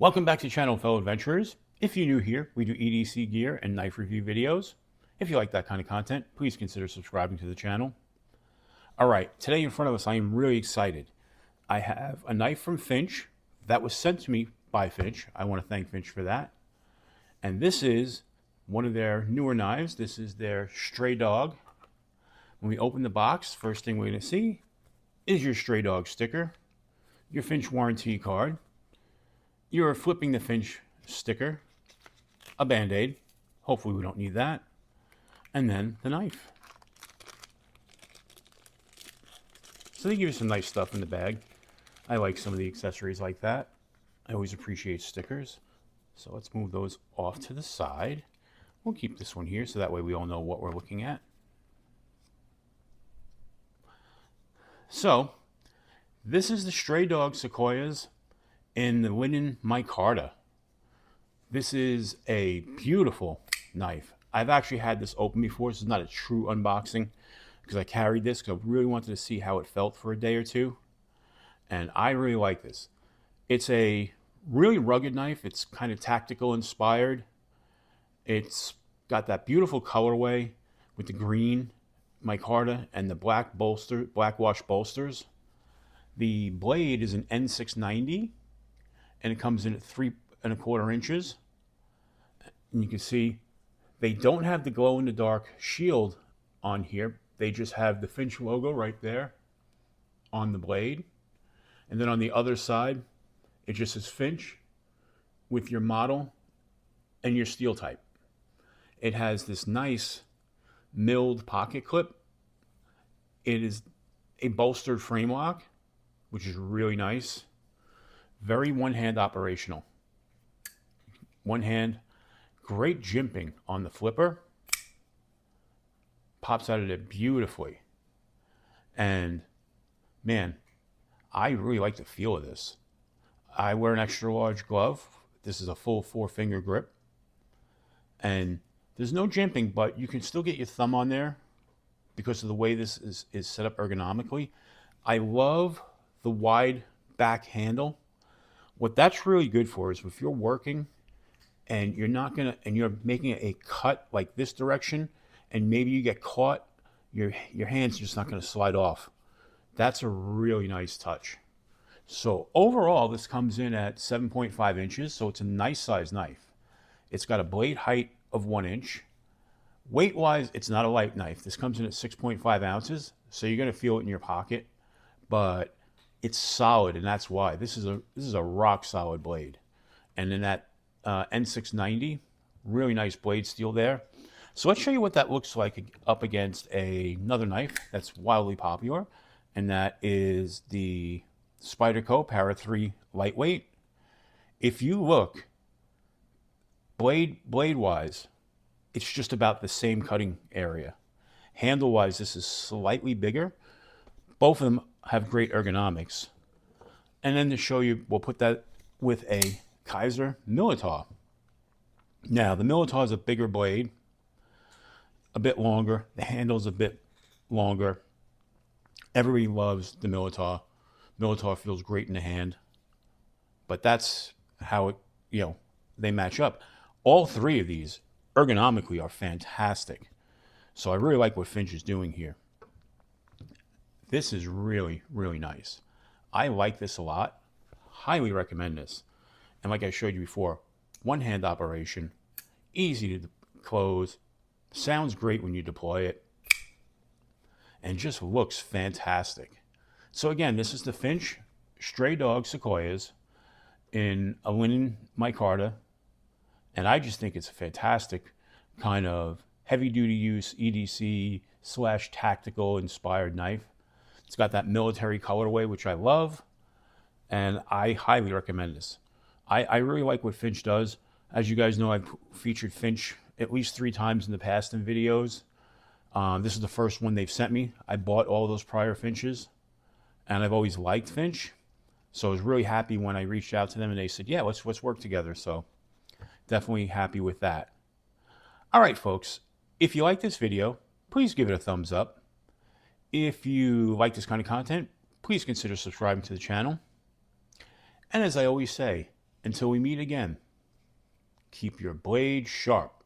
Welcome back to the channel, fellow adventurers. If you're new here, we do EDC gear and knife review videos. If you like that kind of content, please consider subscribing to the channel. All right, today in front of us, I am really excited. I have a knife from Finch that was sent to me by Finch. I want to thank Finch for that. And this is one of their newer knives. This is their Stray Dog. When we open the box, first thing we're going to see is your Stray Dog sticker, your Finch warranty card. You're flipping the Finch sticker, a Band-Aid. Hopefully we don't need that. And then the knife. So they give you some nice stuff in the bag. I like some of the accessories like that. I always appreciate stickers. So let's move those off to the side. We'll keep this one here so that way we all know what we're looking at. So this is the Stray Dog Sequoias in the Linen Micarta. This is a beautiful knife. I've actually had this open before. This is not a true unboxing because I carried this because I really wanted to see how it felt for a day or two. And I really like this. It's a really rugged knife. It's kind of tactical inspired. It's got that beautiful colorway with the green micarta and the Blackwash bolsters. The blade is an N690. And it comes in at 3¼ inches. And you can see they don't have the glow-in-the-dark shield on here. They just have the Finch logo right there on the blade. And then on the other side, it just says Finch with your model and your steel type. It has this nice milled pocket clip. It is a bolstered frame lock, which is really nice. Very one-hand operational. One hand, great jimping on the flipper. Pops out of it beautifully. And man, I really like the feel of this. I wear an extra large glove. This is a full 4-finger grip. And there's no jimping, but you can still get your thumb on there because of the way this is set up ergonomically. I love the wide back handle. What that's really good for is if you're working and you're making a cut like this direction and maybe you get caught, your hand's just not going to slide off. That's a really nice touch. So overall, this comes in at 7.5 inches, so it's a nice size knife. It's got a blade height of 1 inch. Weight-wise, it's not a light knife. This comes in at 6.5 ounces, so you're going to feel it in your pocket, but it's solid, and that's why. This is a rock solid blade. And then that N690, really nice blade steel there. So let's show you what that looks like up against another knife that's wildly popular, and that is the Spyderco Para 3 Lightweight. If you look blade-wise, it's just about the same cutting area. Handle-wise, this is slightly bigger. Both of them have great ergonomics. And then to show you, we'll put that with a Kaiser Militar. Now, the Militar is a bigger blade, a bit longer. The handle's a bit longer. Everybody loves the Militar. Militar feels great in the hand. But that's how they match up. All three of these ergonomically are fantastic. So I really like what Finch is doing here. This is really, really nice. I like this a lot. Highly recommend this. And like I showed you before, one-hand operation, easy to close, sounds great when you deploy it, and just looks fantastic. So again, this is the Finch Stray Dog Sequoias in a Linen Micarta, and I just think it's a fantastic kind of heavy-duty use EDC / tactical inspired knife. It's got that military colorway, which I love, and I highly recommend this. I really like what Finch does. As you guys know, I've featured Finch at least 3 times in the past in videos. This is the first one they've sent me. I bought all those prior Finches, and I've always liked Finch. So I was really happy when I reached out to them and they said, yeah, let's work together. So definitely happy with that. All right, folks, if you like this video, please give it a thumbs up. If you like this kind of content, please consider subscribing to the channel. And as I always say, Until we meet again, keep your blade sharp.